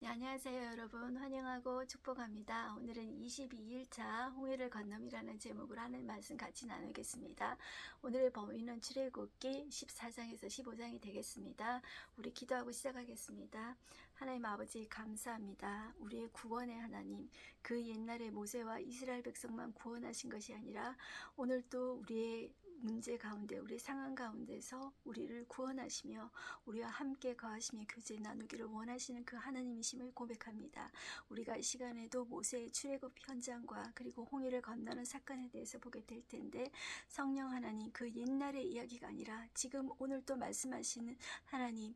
안녕하세요 여러분. 환영하고 축복합니다. 오늘은 22일차 홍해를 건너이라는 제목으로 하는 말씀 같이 나누겠습니다. 오늘의 범위는 출애굽기 14장에서 15장이 되겠습니다. 우리 기도하고 시작하겠습니다. 하나님 아버지 감사합니다. 우리의 구원의 하나님, 그 옛날에 모세와 이스라엘 백성만 구원하신 것이 아니라 오늘도 우리의 문제 가운데, 우리 상황 가운데서 우리를 구원하시며 우리와 함께 거하시며 교제 나누기를 원하시는 그 하나님이심을 고백합니다. 우리가 이 시간에도 모세의 출애굽 현장과 그리고 홍해를 건너는 사건에 대해서 보게 될 텐데, 성령 하나님, 그 옛날의 이야기가 아니라 지금 오늘 또 말씀하시는 하나님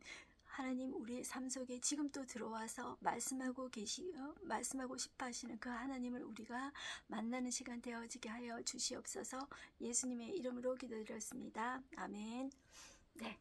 우리의 삶 속에 지금 또 들어와서 말씀하고 싶어 하시는 그 하나님을 우리가 만나는 시간 되어지게 하여 주시옵소서. 예수님의 이름으로 기도드렸습니다. 아멘. 네.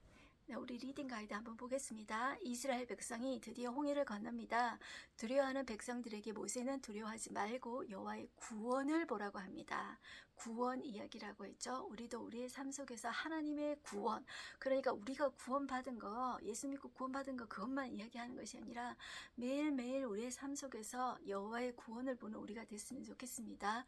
우리 리딩 가이드 한번 보겠습니다. 이스라엘 백성이 드디어 홍해를 건넙니다. 두려워하는 백성들에게 모세는 두려워하지 말고 여호와의 구원을 보라고 합니다. 구원 이야기라고 했죠. 우리도 우리의 삶 속에서 하나님의 구원, 그러니까 우리가 구원받은 거, 예수 믿고 구원받은 거 그것만 이야기하는 것이 아니라 매일매일 우리의 삶 속에서 여호와의 구원을 보는 우리가 됐으면 좋겠습니다.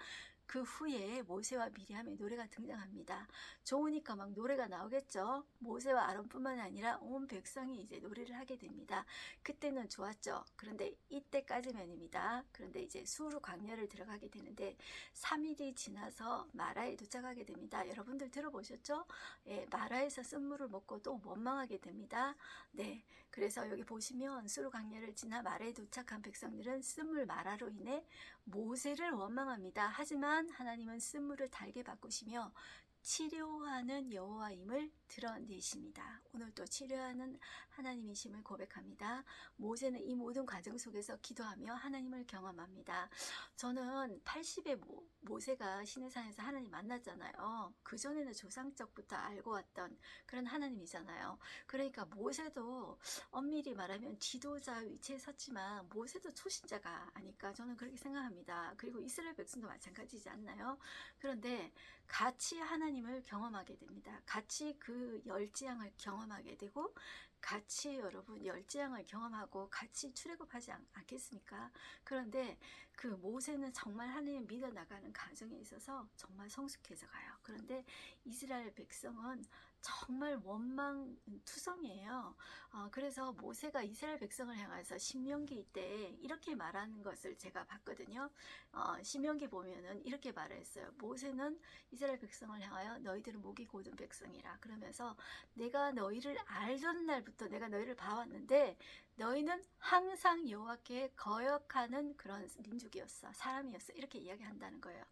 그 후에 모세와 미리암의 노래가 등장합니다. 좋으니까 막 노래가 나오겠죠. 모세와 아론뿐만 아니라 온 백성이 이제 노래를 하게 됩니다. 그때는 좋았죠. 그런데 이때까지면입니다. 그런데 이제 수르 광야를 들어가게 되는데 3일이 지나서 마라에 도착하게 됩니다. 여러분들 들어보셨죠? 예, 마라에서 쓴물을 먹고 또 원망하게 됩니다. 네, 그래서 여기 보시면 수르 광야를 지나 마라에 도착한 백성들은 쓴물 마라로 인해 모세를 원망합니다. 하지만 하나님은 쓴물을 달게 바꾸시며 치료하는 여호와임을 드러내십니다. 오늘도 치료하는 하나님이심을 고백합니다. 모세는 이 모든 과정 속에서 기도하며 하나님을 경험합니다. 저는 80의 모세가 시내산에서 하나님 만났잖아요. 그전에는 조상적부터 알고 왔던 그런 하나님이잖아요. 그러니까 모세도 엄밀히 말하면 지도자 위치에 섰지만 모세도 초신자가 아닐까 저는 그렇게 생각합니다. 그리고 이스라엘 백성도 마찬가지지 않나요? 그런데 같이 하나님을 경험하게 됩니다. 같이 그 열지양을 경험하게 되고 같이 여러분 열지양을 경험하고 같이 출애굽하지 않겠습니까? 그런데 그 모세는 정말 하나님을 믿어 나가는 과정에 있어서 정말 성숙해져 가요. 그런데 이스라엘 백성은 정말 원망투성이에요. 그래서 모세가 이스라엘 백성을 향해서 신명기 때 이렇게 말하는 것을 제가 봤거든요. 신명기 보면은 이렇게 말했어요. 모세는 이스라엘 백성을 향하여 너희들은 목이 고든 백성이라 그러면서 내가 너희를 알던 날부터 내가 너희를 봐왔는데 너희는 항상 여호와께 거역하는 그런 민족이었어, 사람이었어, 이렇게 이야기한다는 거예요.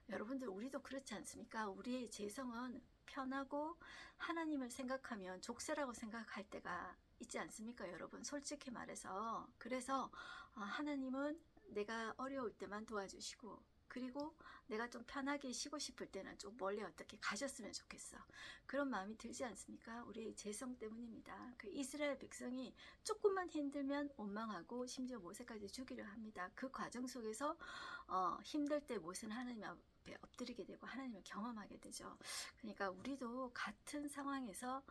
여러분들 우리도 그렇지 않습니까? 우리의 재성은 편하고 하나님을 생각하면 족쇄라고 생각할 때가 있지 않습니까? 여러분 솔직히 말해서. 그래서 하나님은 내가 어려울 때만 도와주시고 그리고 내가 좀 편하게 쉬고 싶을 때는 좀 멀리 어떻게 가셨으면 좋겠어. 그런 마음이 들지 않습니까? 우리의 재성 때문입니다. 그 이스라엘 백성이 조금만 힘들면 원망하고 심지어 모세까지 죽이려 합니다. 그 과정 속에서 힘들 때 모세는 하나님 앞에 엎드리게 되고 하나님을 경험하게 되죠. 그러니까 우리도 같은 상황에서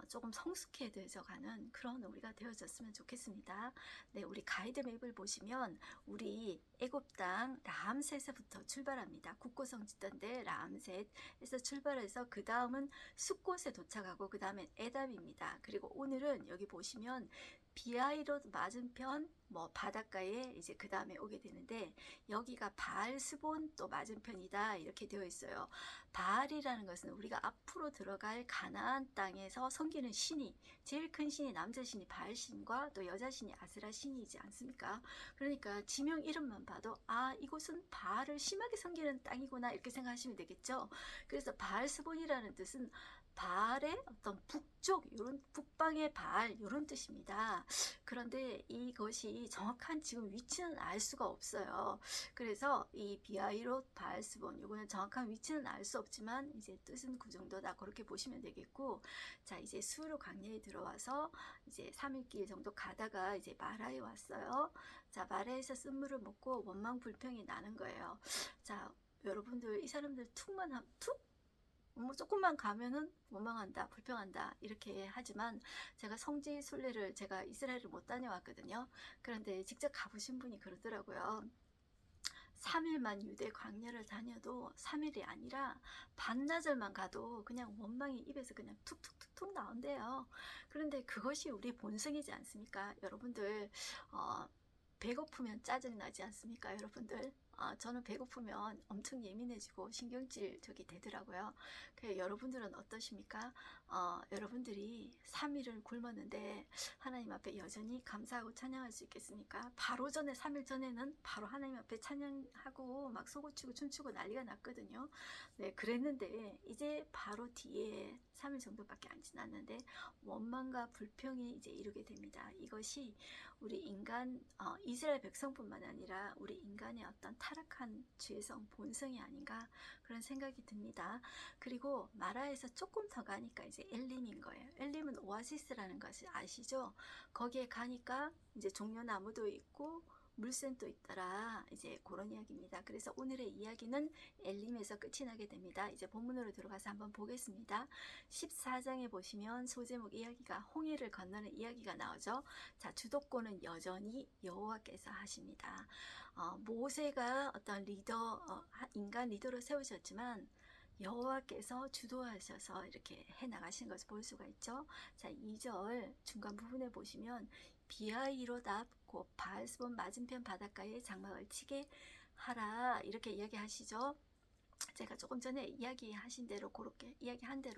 조금 성숙해져 가는 그런 우리가 되어졌으면 좋겠습니다. 네, 우리 가이드맵을 보시면 우리 애굽 땅 라암셋에서부터 출발합니다. 국고성 짓던데 라암셋에서 출발해서 그 다음은 숫곳에 도착하고 그 다음에 에담입니다. 그리고 오늘은 여기 보시면 비하이롯 맞은편 바닷가에 이제 그 다음에 오게 되는데 여기가 바알스본 또 맞은편이다 이렇게 되어 있어요. 바알이라는 것은 우리가 앞으로 들어갈 가나안 땅에서 섬기는 신이, 제일 큰 신이 남자 신이 바알신과 또 여자 신이 아스라 신이지 않습니까? 그러니까 지명 이름만 봐도 이곳은 바알을 심하게 섬기는 땅이구나 이렇게 생각하시면 되겠죠. 그래서 바알스본이라는 뜻은 바알의 어떤 북쪽, 이런 북방의 바알 이런 뜻입니다. 그런데 이것이 정확한 지금 위치는 알 수가 없어요. 그래서 이 비하이롯 바알스본 이거는 정확한 위치는 알 수 없지만 이제 뜻은 그 정도다 그렇게 보시면 되겠고, 자 이제 수르 광야에 들어와서 이제 3일길 정도 가다가 이제 마라에 왔어요. 자 마라에서 쓴물을 먹고 원망 불평이 나는 거예요. 자 여러분들 이 사람들 툭 뭐 조금만 가면은 원망한다, 불평한다 이렇게 하지만 제가 성지 순례를 제가 이스라엘을 못 다녀왔거든요. 그런데 직접 가보신 분이 그러더라고요. 3일만 유대 광야를 다녀도 3일이 아니라 반나절만 가도 그냥 원망이 입에서 그냥 툭툭툭툭 나온대요. 그런데 그것이 우리 본성이지 않습니까? 여러분들 배고프면 짜증 나지 않습니까? 여러분들 저는 배고프면 엄청 예민해지고 신경질 저기 되더라고요. 여러분들은 어떠십니까? 여러분들이 3일을 굶었는데 하나님 앞에 여전히 감사하고 찬양할 수 있겠습니까? 바로 전에 3일 전에는 바로 하나님 앞에 찬양하고 막 소고치고 춤추고 난리가 났거든요. 네, 그랬는데 이제 바로 뒤에 3일 정도밖에 안 지났는데 원망과 불평이 이제 이르게 됩니다. 이것이 우리 인간 이스라엘 백성뿐만 아니라 우리 인간의 어떤 타락한 죄성 본성이 아닌가 그런 생각이 듭니다. 그리고 마라에서 조금 더 가니까 이제 엘림인 거예요. 엘림은 오아시스라는 것을 아시죠? 거기에 가니까 이제 종려나무도 있고 물샘도 있더라. 이제 그런 이야기입니다. 그래서 오늘의 이야기는 엘림에서 끝이 나게 됩니다. 이제 본문으로 들어가서 한번 보겠습니다. 14장에 보시면 소제목 이야기가 홍해를 건너는 이야기가 나오죠. 자, 주도권은 여전히 여호와께서 하십니다. 모세가 어떤 리더, 인간 리더로 세우셨지만 여호와께서 주도하셔서 이렇게 해나가신 것을 볼 수가 있죠. 자, 2절 중간 부분에 보시면 비하이로답 곧 바알스본 맞은편 바닷가에 장막을 치게 하라 이렇게 이야기하시죠. 제가 조금 전에 이야기한 대로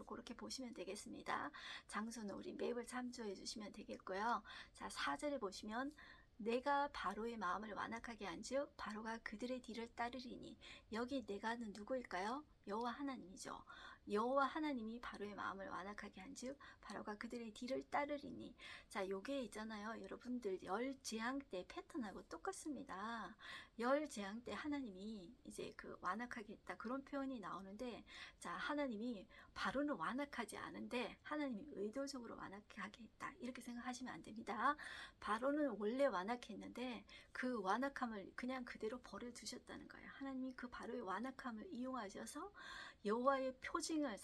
그렇게 보시면 되겠습니다. 장소는 우리 맵을 참조해 주시면 되겠고요. 자, 4절에 보시면 내가 바로의 마음을 완악하게 한즉 바로가 그들의 뒤를 따르리니 여기 내가는 누구일까요? 여호와 하나님이죠. 여호와 하나님이 바로의 마음을 완악하게 한즉 바로가 그들의 뒤를 따르리니 자, 요게 있잖아요. 여러분들 열 재앙 때 패턴하고 똑같습니다. 열 재앙 때 하나님이 이제 그 완악하게 했다 그런 표현이 나오는데 자, 하나님이 바로는 완악하지 않은데 하나님이 의도적으로 완악하게 했다 이렇게 생각하시면 안 됩니다. 바로는 원래 완악했는데 그 완악함을 그냥 그대로 버려두셨다는 거예요. 하나님이 그 바로의 완악함을 이용하셔서 여호와의 표징을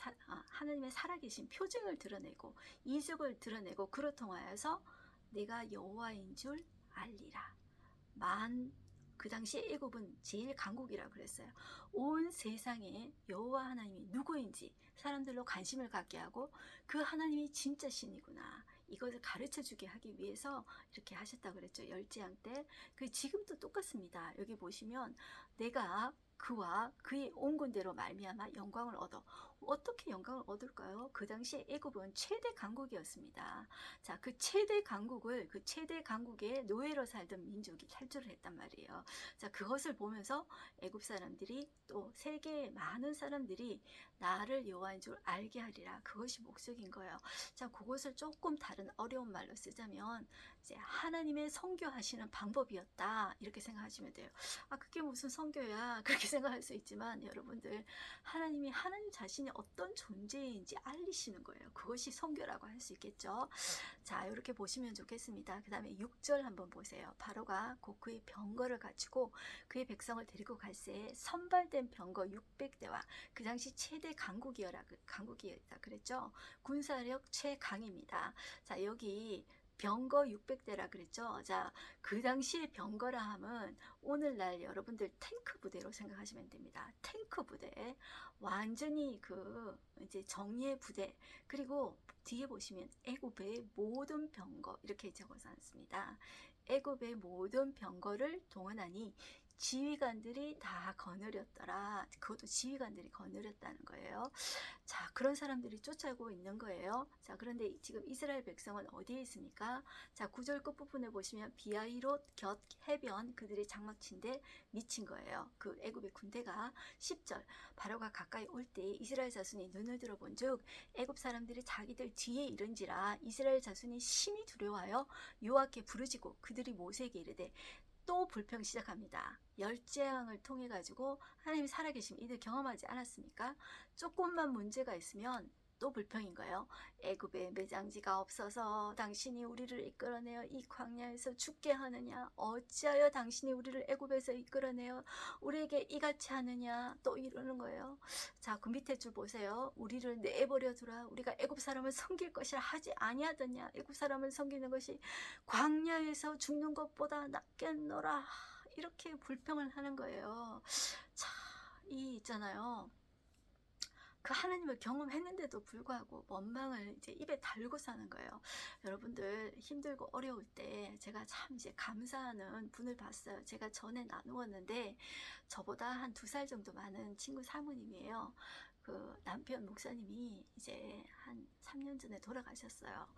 하나님의 살아계신 표징을 드러내고 이적을 드러내고 그로 통하여서 내가 여호와인 줄 알리라. 그 당시 애굽은 제일 강국이라고 그랬어요. 온 세상에 여호와 하나님이 누구인지 사람들로 관심을 갖게 하고 그 하나님이 진짜 신이구나. 이것을 가르쳐주게 하기 위해서 이렇게 하셨다고 그랬죠. 열재앙 때. 지금도 똑같습니다. 여기 보시면 내가 그와 그의 온 군대로 말미암아 영광을 얻어. 어떻게 영광을 얻을까요? 그 당시에 애굽은 최대 강국이었습니다. 자, 그 최대 강국의 노예로 살던 민족이 탈주를 했단 말이에요. 자, 그것을 보면서 애굽 사람들이 또 세계의 많은 사람들이 나를 여호와인 줄 알게 하리라. 그것이 목적인 거예요. 자, 그것을 조금 다른 어려운 말로 쓰자면 이제 하나님의 선교하시는 방법이었다. 이렇게 생각하시면 돼요. 그게 무슨 선교야? 그렇게 생각할 수 있지만 여러분들 하나님이 하나님 자신이 어떤 존재인지 알리시는 거예요. 그것이 선교라고 할 수 있겠죠. 자, 이렇게 보시면 좋겠습니다. 그 다음에 6절 한번 보세요. 바로가 곧 그의 병거를 갖추고 그의 백성을 데리고 갈새 선발된 병거 600대와 그 당시 최대 강국이었다 그랬죠. 군사력 최강입니다. 자, 여기 병거 600대라 그랬죠. 자, 그 당시에 병거라 함은 오늘날 여러분들 탱크 부대로 생각하시면 됩니다. 탱크 부대. 완전히 이제 정예 부대. 그리고 뒤에 보시면 애굽의 모든 병거 이렇게 적어서 놨습니다. 애굽의 모든 병거를 동원하니 지휘관들이 다 거느렸더라. 그것도 지휘관들이 거느렸다는 거예요. 자, 그런 사람들이 쫓아오고 있는 거예요. 자, 그런데 지금 이스라엘 백성은 어디에 있습니까? 자, 9절 끝부분에 보시면 비하이롯 곁 해변 그들이 장막친데 미친 거예요. 그 애굽의 군대가. 10절 바로가 가까이 올 때 이스라엘 자손이 눈을 들어본 즉 애굽 사람들이 자기들 뒤에 이른지라 이스라엘 자손이 심히 두려워하여 여호와께 부르짖고 그들이 모세에게 이르되 또 불평 시작합니다. 열재앙을 통해 가지고 하나님이 살아계심 이들 경험하지 않았습니까? 조금만 문제가 있으면 또 불평인 거예요. 애굽에 매장지가 없어서 당신이 우리를 이끌어내어 이 광야에서 죽게 하느냐, 어찌하여 당신이 우리를 애굽에서 이끌어내어 우리에게 이같이 하느냐, 또 이러는 거예요. 자, 그 밑에 줄 보세요. 우리를 내버려 두라. 우리가 애굽 사람을 섬길 것이라 하지 아니하더냐. 애굽 사람을 섬기는 것이 광야에서 죽는 것보다 낫겠노라. 이렇게 불평을 하는 거예요. 자, 이 있잖아요. 그 하나님을 경험했는데도 불구하고 원망을 이제 입에 달고 사는 거예요. 여러분들 힘들고 어려울 때 제가 참 이제 감사하는 분을 봤어요. 제가 전에 나누었는데 저보다 한 2살 정도 많은 친구 사모님이에요. 그 남편 목사님이 이제 한 3년 전에 돌아가셨어요.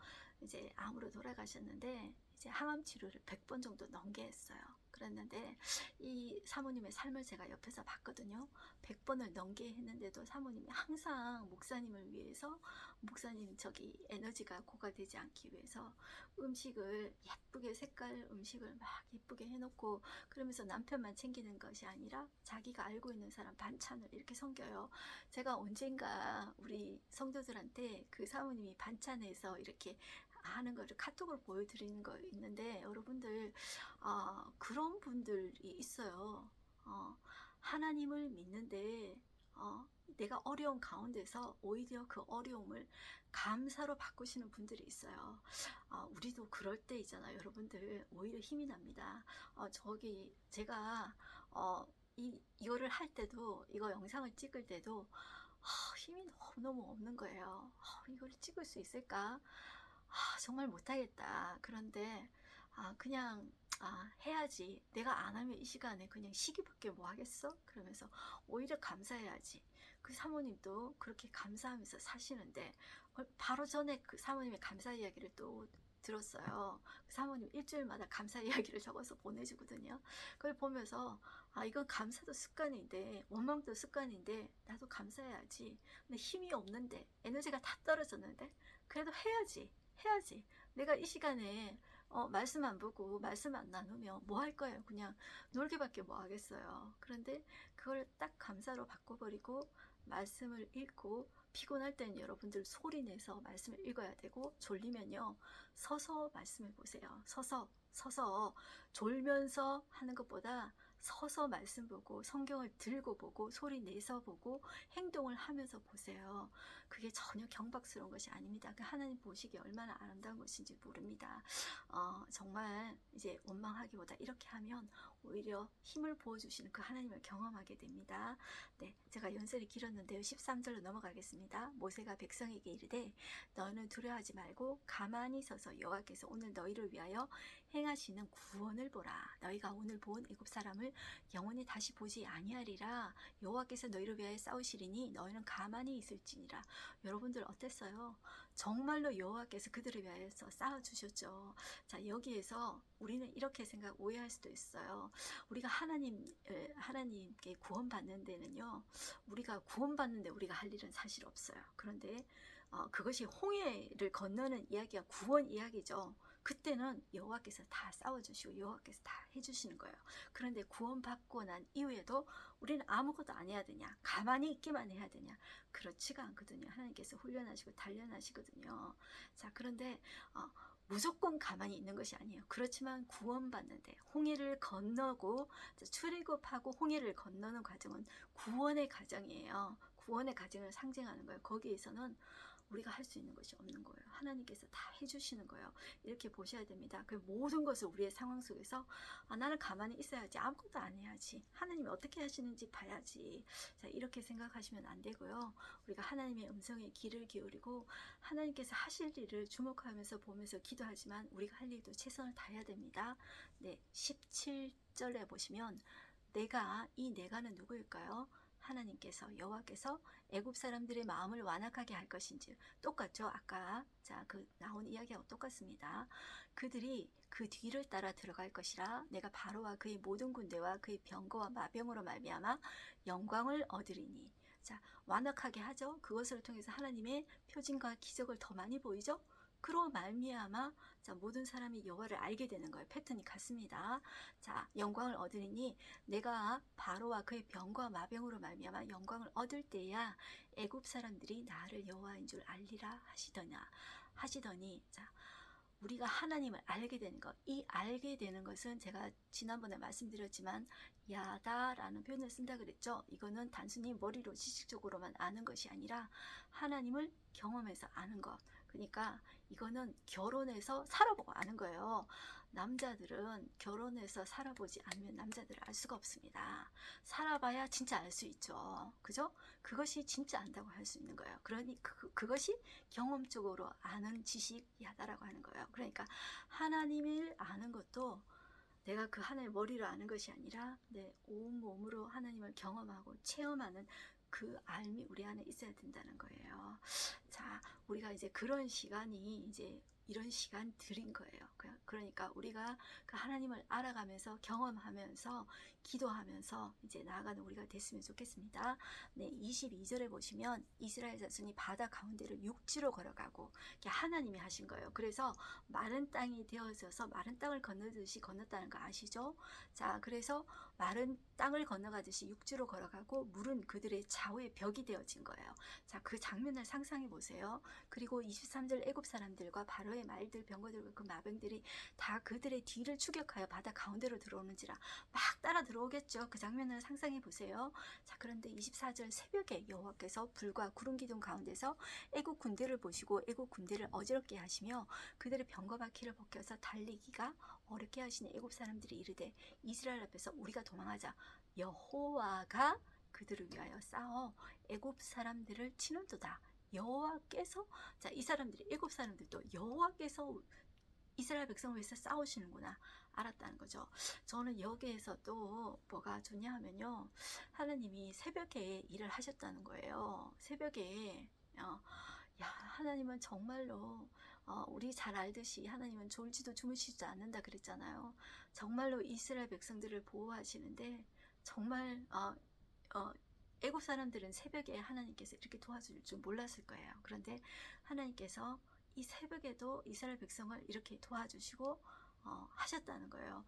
이제 암으로 돌아가셨는데 이제 항암 치료를 100번 정도 넘게 했어요. 그랬는데 이 사모님의 삶을 제가 옆에서 봤거든요. 100번을 넘게 했는데도 사모님이 항상 목사님을 위해서, 목사님 저기 에너지가 고갈되지 않기 위해서 음식을 예쁘게, 색깔 음식을 막 예쁘게 해놓고, 그러면서 남편만 챙기는 것이 아니라 자기가 알고 있는 사람 반찬을 이렇게 섬겨요. 제가 언젠가 우리 성도들한테 그 사모님이 반찬에서 이렇게 하는 거를 카톡으로 보여드리는 거 있는데, 여러분들 그런 분들이 있어요. 하나님을 믿는데 내가 어려운 가운데서 오히려 그 어려움을 감사로 바꾸시는 분들이 있어요. 우리도 그럴 때 있잖아요. 여러분들 오히려 힘이 납니다. 저기 제가 이거를 할 때도, 이거 영상을 찍을 때도 힘이 너무너무 없는 거예요. 이거를 찍을 수 있을까? 정말 못하겠다. 그런데 그냥 해야지. 내가 안 하면 이 시간에 그냥 쉬기밖에 뭐 하겠어? 그러면서 오히려 감사해야지. 그 사모님도 그렇게 감사하면서 사시는데, 바로 전에 그 사모님의 감사 이야기를 또 들었어요. 그 사모님 일주일마다 감사 이야기를 적어서 보내주거든요. 그걸 보면서 이건 감사도 습관인데, 원망도 습관인데, 나도 감사해야지. 근데 힘이 없는데, 에너지가 다 떨어졌는데, 그래도 해야지. 내가 이 시간에 말씀 안 보고 말씀 안 나누면 뭐 할 거예요? 그냥 놀기밖에 뭐 하겠어요. 그런데 그걸 딱 감사로 바꿔버리고 말씀을 읽고, 피곤할 때는 여러분들 소리 내서 말씀을 읽어야 되고, 졸리면요 서서 말씀을 보세요. 서서 졸면서 하는 것보다 서서 말씀 보고, 성경을 들고 보고, 소리 내서 보고, 행동을 하면서 보세요. 그게 전혀 경박스러운 것이 아닙니다. 그 하나님 보시기에 얼마나 아름다운 것인지 모릅니다. 정말 이제 원망하기보다 이렇게 하면 오히려 힘을 부어주시는 그 하나님을 경험하게 됩니다. 네, 제가 연설이 길었는데요. 13절로 넘어가겠습니다. 모세가 백성에게 이르되 너는 두려워하지 말고 가만히 서서 여호와께서 오늘 너희를 위하여 행하시는 구원을 보라. 너희가 오늘 본 애굽 사람을 영원히 다시 보지 아니하리라. 여호와께서 너희를 위하여 싸우시리니 너희는 가만히 있을지니라. 여러분들 어땠어요? 정말로 여호와께서 그들을 위하여서 싸워주셨죠. 자, 여기에서 우리는 이렇게 오해할 수도 있어요. 우리가 하나님께 구원받는 데는요, 우리가 구원받는데 우리가 할 일은 사실 없어요. 그런데 그것이 홍해를 건너는 이야기가 구원 이야기죠. 그때는 여호와께서 다 싸워주시고 여호와께서 다 해주시는 거예요. 그런데 구원받고 난 이후에도 우리는 아무것도 안 해야 되냐, 가만히 있기만 해야 되냐? 그렇지가 않거든요. 하나님께서 훈련하시고 단련하시거든요. 자, 그런데 무조건 가만히 있는 것이 아니에요. 그렇지만 구원받는데, 홍해를 건너고 출애굽하고 홍해를 건너는 과정은 구원의 과정이에요. 구원의 과정을 상징하는 거예요. 거기에서는 우리가 할 수 있는 것이 없는 거예요. 하나님께서 다 해주시는 거예요. 이렇게 보셔야 됩니다. 그 모든 것을 우리의 상황 속에서 나는 가만히 있어야지, 아무것도 안 해야지, 하나님이 어떻게 하시는지 봐야지, 자, 이렇게 생각하시면 안 되고요. 우리가 하나님의 음성에 귀를 기울이고 하나님께서 하실 일을 주목하면서 보면서 기도하지만 우리가 할 일도 최선을 다해야 됩니다. 네, 17절에 보시면 내가는 누구일까요? 하나님께서, 여호와께서 애굽 사람들의 마음을 완악하게 할 것인지. 똑같죠? 아까 그 나온 이야기하고 똑같습니다. 그들이 그 뒤를 따라 들어갈 것이라. 내가 바로와 그의 모든 군대와 그의 병거와 마병으로 말미암아 영광을 얻으리니. 자, 완악하게 하죠. 그것을 통해서 하나님의 표징과 기적을 더 많이 보이죠. 그로 말미암아 자, 모든 사람이 여호와를 알게 되는 거예요. 패턴이 같습니다. 자, 영광을 얻으리니 내가 바로와 그의 병과 마병으로 말미암아 영광을 얻을 때야 애굽 사람들이 나를 여호와인 줄 알리라 하시더니 자, 우리가 하나님을 알게 되는 것, 이 알게 되는 것은 제가 지난번에 말씀드렸지만 야다라는 표현을 쓴다 그랬죠. 이거는 단순히 머리로 지식적으로만 아는 것이 아니라 하나님을 경험해서 아는 것. 그러니까 이거는 결혼해서 살아보고 아는 거예요. 남자들은 결혼해서 살아보지 않으면 남자들을 알 수가 없습니다. 살아봐야 진짜 알 수 있죠. 그죠? 그것이 진짜 안다고 할 수 있는 거예요. 그러니 그것이 경험적으로 아는 지식이다라고 하는 거예요. 그러니까 하나님을 아는 것도 내가 그 하나님의 머리로 아는 것이 아니라 내 온몸으로 하나님을 경험하고 체험하는 그 알미 우리 안에 있어야 된다는 거예요. 자, 우리가 이제 그런 시간이 이제 이런 시간들인 거예요. 그러니까 우리가 그 하나님을 알아가면서 경험하면서 기도하면서 이제 나아가는 우리가 됐으면 좋겠습니다. 네, 22절에 보시면 이스라엘 자손이 바다 가운데를 육지로 걸어가고 하나님이 하신 거예요. 그래서 마른 땅이 되어져서 마른 땅을 건너듯이 건넜다는 거 아시죠? 자, 그래서 마른 땅을 건너가듯이 육지로 걸어가고 물은 그들의 좌우에 벽이 되어진 거예요. 자, 그 장면을 상상해 보세요. 그리고 23절 애굽 사람들과 바로의 말들, 병거들과 그 마병들이 다 그들의 뒤를 추격하여 바다 가운데로 들어오는지라 막 따라 들어오겠죠. 그 장면을 상상해 보세요. 자, 그런데 24절 새벽에 여호와께서 불과 구름 기둥 가운데서 애굽 군대를 보시고 애굽 군대를 어지럽게 하시며 그들의 병거 바퀴를 벗겨서 달리기가 어렵게 하시는 애굽 사람들이 이르되 이스라엘 앞에서 우리가 도망하자. 여호와가 그들을 위하여 싸워 애굽 사람들을 치는도다. 여호와께서 자, 이 사람들이 애굽 사람들도 여호와께서 이스라엘 백성을 위해서 싸우시는구나 알았다는 거죠. 저는 여기에서 또 뭐가 좋냐 하면요, 하나님이 새벽에 일을 하셨다는 거예요. 새벽에 야, 하나님은 정말로 우리 잘 알듯이 하나님은 졸지도 주무시지도 않는다 그랬잖아요. 정말로 이스라엘 백성들을 보호하시는데 정말 애국 사람들은 새벽에 하나님께서 이렇게 도와줄 줄 몰랐을 거예요. 그런데 하나님께서 이 새벽에도 이스라엘 백성을 이렇게 도와주시고 하셨다는 거예요.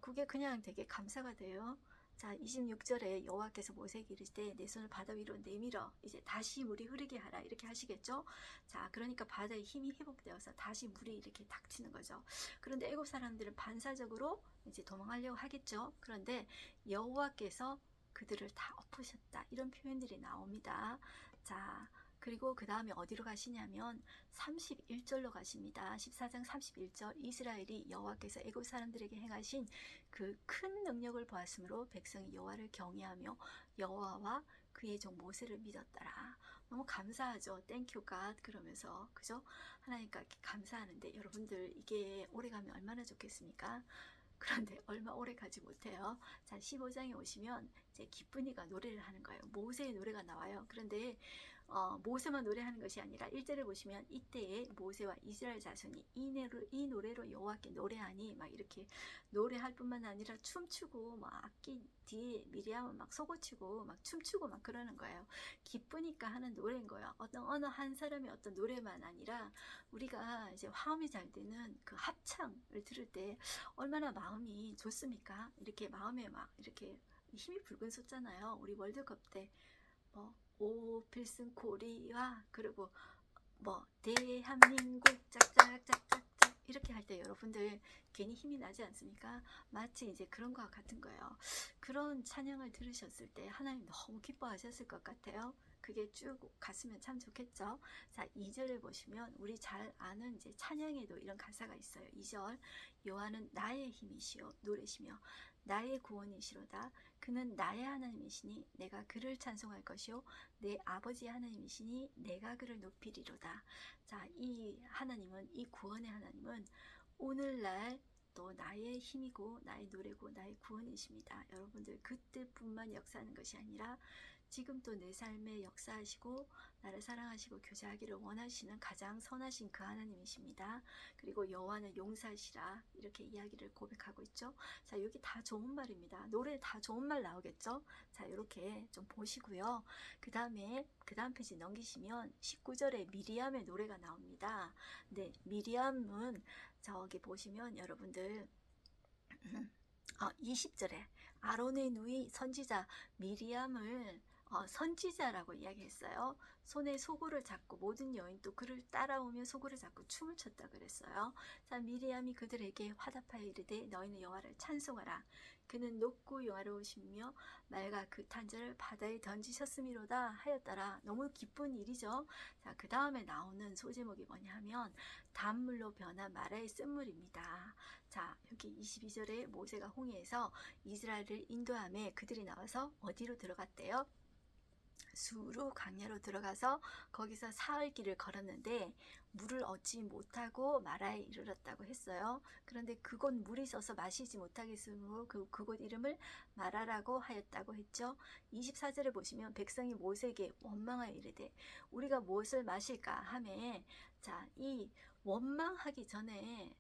그게 그냥 되게 감사가 돼요. 자, 26절에 여호와께서 모세에게 이르시되 내 손을 바다 위로 내밀어 이제 다시 물이 흐르게 하라 이렇게 하시겠죠. 자, 그러니까 바다의 힘이 회복되어서 다시 물이 이렇게 닥치는 거죠. 그런데 애굽 사람들은 반사적으로 이제 도망하려고 하겠죠. 그런데 여호와께서 그들을 다 엎으셨다 이런 표현들이 나옵니다. 자, 그리고 그 다음에 어디로 가시냐면 31절로 가십니다. 14장 31절 이스라엘이 여호와께서 애굽 사람들에게 행하신 그 큰 능력을 보았으므로 백성이 여호와를 경외하며 여호와와 그의 종 모세를 믿었더라. 너무 감사하죠. 땡큐 갓 그러면서 그죠? 하나님께 감사하는데 여러분들 이게 오래가면 얼마나 좋겠습니까? 그런데 얼마 오래 가지 못해요. 자, 15장에 오시면 이제 기쁘니가 노래를 하는 거예요. 모세의 노래가 나와요. 그런데 모세만 노래하는 것이 아니라 1절을 보시면 이때에 모세와 이스라엘 자손이 이 노래로 여호와께 노래하니 막 이렇게 노래할 뿐만 아니라 춤추고 막 악기 뒤에 미리암은 막 소고치고 막 춤추고 막 그러는 거예요. 기쁘니까 하는 노래인 거예요. 어느 한 사람의 어떤 노래만 아니라 우리가 이제 화음이 잘 되는 그 합창을 들을 때 얼마나 마음이 좋습니까? 이렇게 마음에 막 이렇게 힘이 불끈 솟잖아요. 우리 월드컵 때 오 필승 코리아 그리고 대한민국 짝짝짝짝짝 이렇게 할 때 여러분들 괜히 힘이 나지 않습니까? 마치 이제 그런 것과 같은 거예요. 그런 찬양을 들으셨을 때 하나님 너무 기뻐하셨을 것 같아요. 그게 쭉 갔으면 참 좋겠죠. 자, 2절을 보시면 우리 잘 아는 이제 찬양에도 이런 가사가 있어요. 2절 여호와는 나의 힘이시요 노래시며 나의 구원이시로다. 그는 나의 하나님이시니 내가 그를 찬송할 것이요 내 아버지의 하나님이시니 내가 그를 높이리로다. 자, 이 하나님은 이 구원의 하나님은 오늘날 또 나의 힘이고 나의 노래고 나의 구원이십니다. 여러분들 그때뿐만 역사하는 것이 아니라 지금도 내 삶에 역사하시고 나를 사랑하시고 교제하기를 원하시는 가장 선하신 그 하나님이십니다. 그리고 여호와는 용사시라 이렇게 이야기를 고백하고 있죠. 자, 여기 다 좋은 말입니다. 노래 다 좋은 말 나오겠죠. 자, 이렇게 좀 보시고요. 그 다음 페이지 넘기시면 19절에 미리암의 노래가 나옵니다. 네, 미리암은 저기 보시면 여러분들 20절에 아론의 누이 선지자 미리암을 선지자라고 이야기했어요. 손에 소고를 잡고 모든 여인도 그를 따라오며 소고를 잡고 춤을 췄다 그랬어요. 자, 미리암이 그들에게 화답하여 이르되 너희는 여호와를 찬송하라. 그는 높고 영화로우시며 말과 그 탄자를 바다에 던지셨음이로다 하였더라. 너무 기쁜 일이죠. 자, 그 다음에 나오는 소제목이 뭐냐면 단물로 변한 마라의 쓴물입니다. 자, 여기 22절에 모세가 홍해에서 이스라엘을 인도하며 그들이 나와서 어디로 들어갔대요? 수루 광야로 들어가서 거기서 사흘 길을 걸었는데 물을 얻지 못하고 마라에 이르렀다고 했어요. 그런데 그곳 물이 있어서 마시지 못하겠으므로 그곳 이름을 마라라고 하였다고 했죠. 24절에 보시면 백성이 모세에게 원망하여 이르되 우리가 무엇을 마실까 하매, 자, 이 원망하기 전에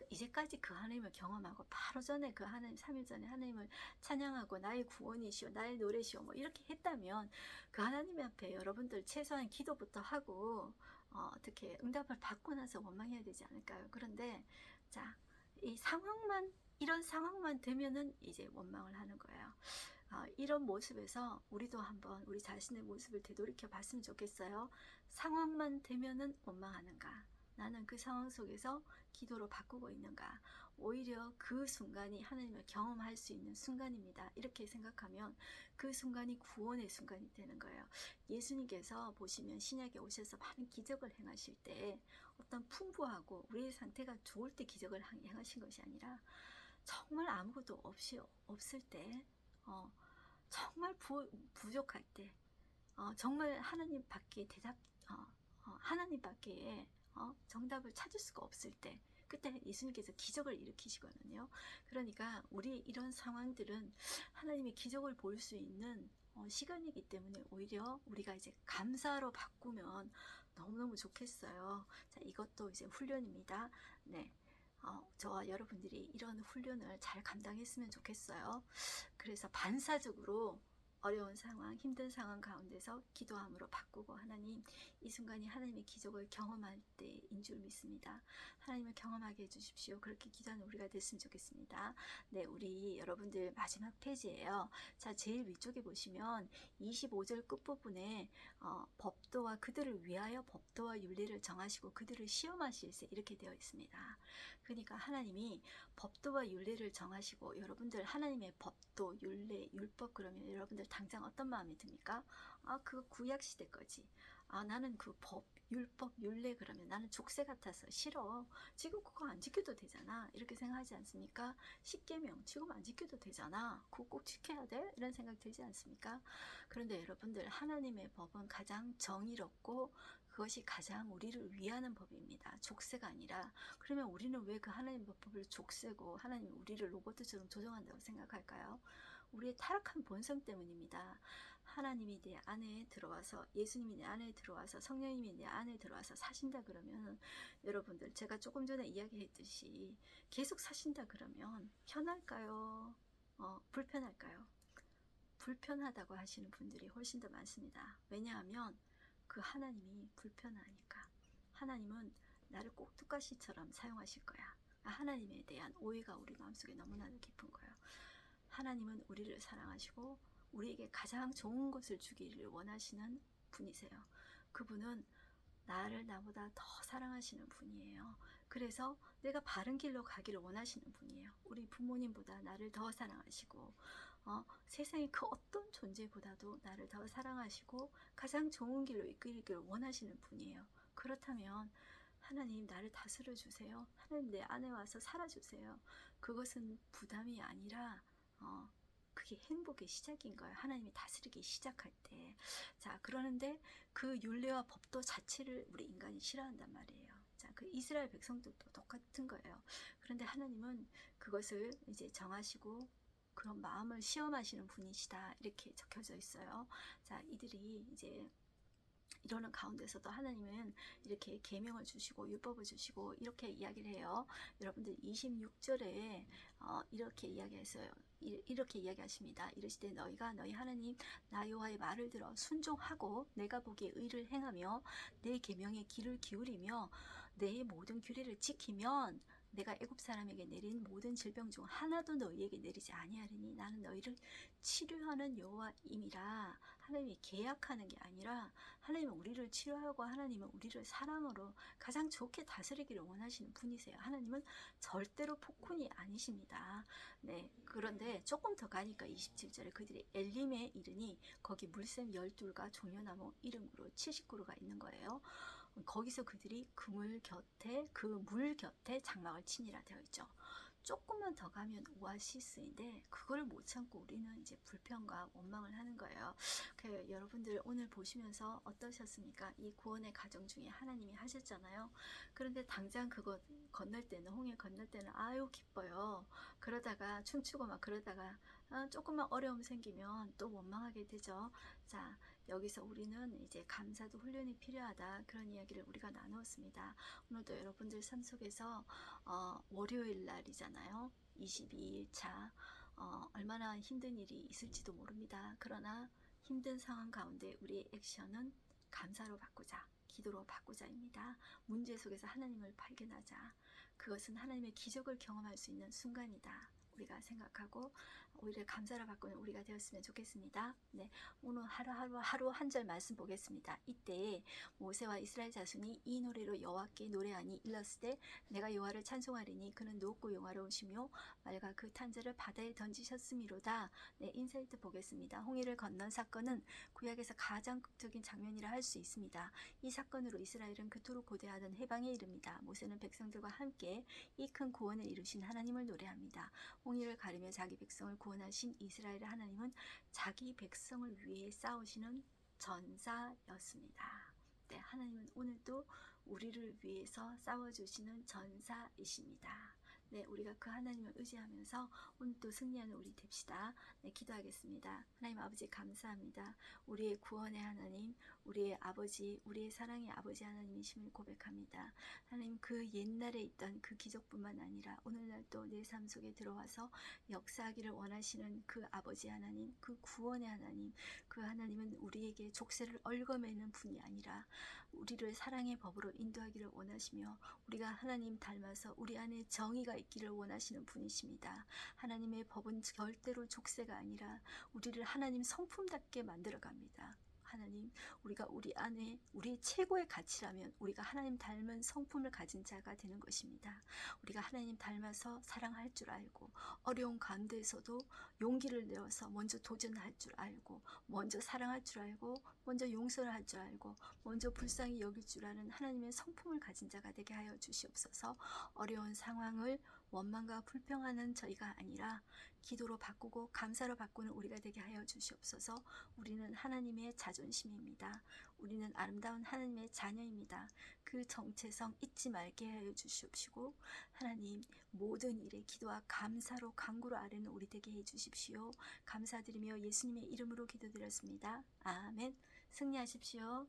이제까지 그 하나님을 경험하고 바로 전에 그 하나님 3일 전에 하나님을 찬양하고 나의 구원이시오 나의 노래시오 뭐 이렇게 했다면 그 하나님 앞에 여러분들 최소한 기도부터 하고 어떻게 응답을 받고 나서 원망해야 되지 않을까요? 그런데 자, 이런 상황만 되면은 이제 원망을 하는 거예요. 이런 모습에서 우리도 한번 우리 자신의 모습을 되돌이켜 봤으면 좋겠어요. 상황만 되면은 원망하는가? 나는 그 상황 속에서 기도로 바꾸고 있는가? 오히려 그 순간이 하나님을 경험할 수 있는 순간입니다. 이렇게 생각하면 그 순간이 구원의 순간이 되는 거예요. 예수님께서 보시면 신약에 오셔서 많은 기적을 행하실 때 어떤 풍부하고 우리의 상태가 좋을 때 기적을 행하신 것이 아니라 정말 아무것도 없을 때 정말 부족할 때 정말 하나님 밖에 하나님 밖에 정답을 찾을 수가 없을 때 그때 예수님께서 기적을 일으키시거든요. 그러니까 우리 이런 상황들은 하나님의 기적을 볼 수 있는 시간이기 때문에 오히려 우리가 이제 감사로 바꾸면 너무너무 좋겠어요. 자, 이것도 이제 훈련입니다. 네. 저와 여러분들이 이런 훈련을 잘 감당했으면 좋겠어요. 그래서 반사적으로 어려운 상황, 힘든 상황 가운데서 기도함으로 바꾸고 하나님, 이 순간이 하나님의 기적을 경험할 때인 줄 믿습니다. 하나님을 경험하게 해주십시오. 그렇게 기도하는 우리가 됐으면 좋겠습니다. 네, 우리 여러분들 마지막 페이지예요. 자, 제일 위쪽에 보시면 25절 끝부분에 법도와 그들을 위하여 법도와 윤리를 정하시고 그들을 시험하실세 이렇게 되어 있습니다. 그러니까 하나님이 법도와 윤리를 정하시고 여러분들 하나님의 법도, 윤례, 율법 그러면 여러분들 당장 어떤 마음이 듭니까? 그거 구약 시대 거지. 나는 그 법, 율법, 윤례 그러면 나는 족쇄 같아서 싫어. 지금 그거 안 지켜도 되잖아. 이렇게 생각하지 않습니까? 십계명 지금 안 지켜도 되잖아. 그거 꼭 지켜야 돼? 이런 생각 들지 않습니까? 그런데 여러분들 하나님의 법은 가장 정의롭고 그것이 가장 우리를 위하는 법입니다. 족쇄가 아니라. 그러면 우리는 왜 그 하나님 법을 족쇄고 하나님이 우리를 로봇처럼 조정한다고 생각할까요? 우리의 타락한 본성 때문입니다. 하나님이 내 안에 들어와서 예수님이 내 안에 들어와서 성령님이 내 안에 들어와서 사신다 그러면 여러분들 제가 조금 전에 이야기했듯이 계속 사신다 그러면 편할까요? 불편할까요? 불편하다고 하시는 분들이 훨씬 더 많습니다. 왜냐하면 그 하나님이 불편하니까. 하나님은 나를 꼭 뚜까시처럼 사용하실 거야. 하나님에 대한 오해가 우리 마음속에 너무나도 깊은 거예요. 하나님은 우리를 사랑하시고 우리에게 가장 좋은 것을 주기를 원하시는 분이세요. 그분은 나를 나보다 더 사랑하시는 분이에요. 그래서 내가 바른 길로 가기를 원하시는 분이에요. 우리 부모님보다 나를 더 사랑하시고 세상의 그 어떤 존재보다도 나를 더 사랑하시고 가장 좋은 길로 이끌기를 원하시는 분이에요. 그렇다면 하나님 나를 다스려 주세요. 하나님 내 안에 와서 살아주세요. 그것은 부담이 아니라 그게 행복의 시작인 거예요. 하나님이 다스리기 시작할 때. 자, 그러는데 그 율례와 법도 자체를 우리 인간이 싫어한단 말이에요. 자, 그 이스라엘 백성들도 똑같은 거예요. 그런데 하나님은 그것을 이제 정하시고 그런 마음을 시험하시는 분이시다. 이렇게 적혀져 있어요. 자, 이들이 이제 이러는 가운데서도 하나님은 이렇게 계명을 주시고 율법을 주시고 이렇게 이야기를 해요. 여러분들 26절에 이렇게 이야기했어요. 이렇게 이야기하십니다. 이르시되 너희가 너희 하나님 나 여호와의 말을 들어 순종하고 내가 보기에 의를 행하며 내 계명에 귀를 기울이며 내 모든 규례를 지키면 내가 애굽 사람에게 내린 모든 질병 중 하나도 너희에게 내리지 아니하리니 나는 너희를 치료하는 여호와임이라. 하나님이 계약하는 게 아니라 하나님은 우리를 치료하고 하나님은 우리를 사랑으로 가장 좋게 다스리기를 원하시는 분이세요. 하나님은 절대로 폭군이 아니십니다. 네, 그런데 조금 더 가니까 27절에 그들이 엘림에 이르니 거기 물샘 12가 종려나무 이름으로 70그루가 있는 거예요. 거기서 그들이 그 물 곁에 장막을 치니라 되어 있죠. 조금만 더 가면 오아시스인데 그걸 못 참고 우리는 이제 불평과 원망을 하는 거예요. 여러분들 오늘 보시면서 어떠셨습니까? 이 구원의 과정 중에 하나님이 하셨잖아요. 그런데 당장 그거 건널 때는, 홍해 건널 때는 아유 기뻐요. 그러다가 춤추고 막 그러다가 조금만 어려움 생기면 또 원망하게 되죠. 자, 여기서 우리는 이제 감사도 훈련이 필요하다, 그런 이야기를 우리가 나누었습니다. 오늘도 여러분들 삶 속에서 월요일 날이잖아요. 22일차 얼마나 힘든 일이 있을지도 모릅니다. 그러나 힘든 상황 가운데 우리의 액션은 감사로 바꾸자, 기도로 바꾸자입니다. 문제 속에서 하나님을 발견하자. 그것은 하나님의 기적을 경험할 수 있는 순간이다, 우리가 생각하고 오히려 감사로 바꾸는 우리가 되었으면 좋겠습니다. 네, 오늘 하루 한 절 말씀 보겠습니다. 이때 모세와 이스라엘 자손이 이 노래로 여호와께 노래하니 일렀으되 내가 여호와를 찬송하리니 그는 높고 영화로우시며 말과 그 탄자를 바다에 던지셨음이로다. 네, 인사이트 보겠습니다. 홍해를 건넌 사건은 구약에서 가장 극적인 장면이라 할 수 있습니다. 이 사건으로 이스라엘은 그토록 고대하던 해방에 이릅니다. 모세는 백성들과 함께 이 큰 구원을 이루신 하나님을 노래합니다. 홍해를 가르며 자기 백성을 구원하신 이스라엘의 하나님은 자기 백성을 위해 싸우시는 전사였습니다. 네, 하나님은 오늘도 우리를 위해서 싸워주시는 전사이십니다. 네, 우리가 그 하나님을 의지하면서 오늘도 승리하는 우리 됩시다. 네, 기도하겠습니다. 하나님 아버지 감사합니다. 우리의 구원의 하나님, 우리의 아버지, 우리의 사랑의 아버지 하나님이심을 고백합니다. 하나님, 그 옛날에 있던 그 기적뿐만 아니라 오늘날도 내 삶 속에 들어와서 역사하기를 원하시는 그 아버지 하나님, 그 구원의 하나님, 그 하나님은 우리에게 족쇄를 얽어매는 분이 아니라 우리를 사랑의 법으로 인도하기를 원하시며 우리가 하나님 닮아서 우리 안에 정의가 있기를 원하시는 분이십니다. 하나님의 법은 절대로 족쇄가 아니라 우리를 하나님 성품답게 만들어갑니다. 하나님, 우리가 우리 안에 우리의 최고의 가치라면 우리가 하나님 닮은 성품을 가진 자가 되는 것입니다. 우리가 하나님 닮아서 사랑할 줄 알고 어려운 가운데에서도 용기를 내어서 먼저 도전할 줄 알고 먼저 사랑할 줄 알고 먼저 용서를 할 줄 알고 먼저 불쌍히 여길 줄 아는 하나님의 성품을 가진 자가 되게 하여 주시옵소서. 어려운 상황을 원망과 불평하는 저희가 아니라 기도로 바꾸고 감사로 바꾸는 우리가 되게 하여 주시옵소서. 우리는 하나님의 자존심입니다. 우리는 아름다운 하나님의 자녀입니다. 그 정체성 잊지 말게 하여 주시옵시고 하나님, 모든 일에 기도와 감사로 간구로 아뢰는 우리 되게 해 주십시오. 감사드리며 예수님의 이름으로 기도드렸습니다. 아멘. 승리하십시오.